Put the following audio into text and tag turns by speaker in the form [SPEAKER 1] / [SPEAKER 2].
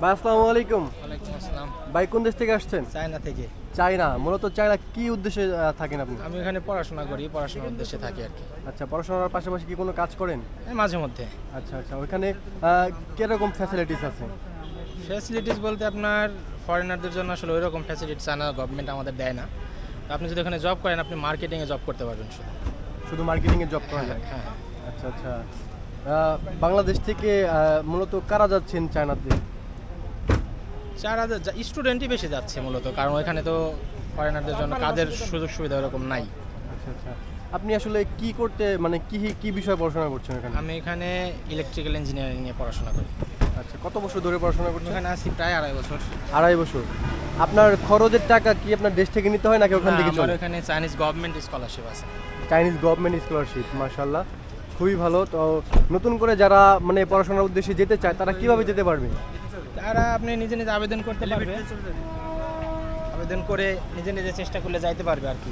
[SPEAKER 1] ভাই আসসালামু আলাইকুম।
[SPEAKER 2] ওয়ালাইকুম আসসালাম।
[SPEAKER 1] ভাই কোন দেশ থেকে আসছেন?
[SPEAKER 2] চায়না থেকে।
[SPEAKER 1] চায়না। মূলত চায়না কি উদ্দেশ্যে থাকেন আপনি?
[SPEAKER 2] আমি এখানে পড়াশোনা করি, পড়াশোনার উদ্দেশ্যে থাকি আর কি।
[SPEAKER 1] আচ্ছা, পড়াশোনার পাশাপাশি কি কোনো কাজ করেন?
[SPEAKER 2] মাঝে মধ্যে।
[SPEAKER 1] আচ্ছা আচ্ছা, ওইখানে কিরকম ফ্যাসিলিটিস আছে?
[SPEAKER 2] ফ্যাসিলিটিস বলতে আপনার ফরেনারদের জন্য আসলে ওই রকম ফ্যাসিলিটিস চায়না গভর্নমেন্ট আমাদের দেয় না। তো আপনি যদি ওখানে জব করেন, আপনি মার্কেটিংয়ে জব করতে পারবেন শুধু।
[SPEAKER 1] শুধু মার্কেটিংয়ে জব করা যায়?
[SPEAKER 2] হ্যাঁ।
[SPEAKER 1] আচ্ছা আচ্ছা। বাংলাদেশ থেকে মূলত কারা যাচ্ছেন চায়নাতে?
[SPEAKER 2] স্টুডেন্টই বেশি যাচ্ছে মূলত, কারণ ওইখানে তো ফরেনারদের জন্য কাজের সুযোগ সুবিধা ওরকম নাই।
[SPEAKER 1] আচ্ছা আচ্ছা। আপনি আসলে কি করতে মানে কি বিষয়ে পড়াশোনা করছেন এখানে?
[SPEAKER 2] আমি এখানে ইলেকট্রিক্যাল ইঞ্জিনিয়ারিং নিয়ে পড়াশোনা করি।
[SPEAKER 1] আচ্ছা, কত বছর ধরে পড়াশোনা করছেন?
[SPEAKER 2] এখানে আছি প্রায় 2.5 বছর।
[SPEAKER 1] 2.5 বছর। আপনার খরচের টাকা কি আপনার দেশ থেকে নিতে হয় নাকি ওখান থেকে
[SPEAKER 2] আমার
[SPEAKER 1] চলে?
[SPEAKER 2] এখানে চাইনিজ গভর্নমেন্ট স্কলারশিপ আছে।
[SPEAKER 1] চাইনিজ গভর্নমেন্ট স্কলারশিপ, মাশাআল্লাহ, খুবই ভালো। তো নতুন করে যারা মানে পড়াশোনার উদ্দেশ্যে যেতে চায় তারা কিভাবে যেতে পারবে?
[SPEAKER 2] তারা আপনি নিজে নিজে আবেদন করতে পারবে, আবেদন করে নিজে নিজে চেষ্টা করলে যাইতে পারবে আর কি।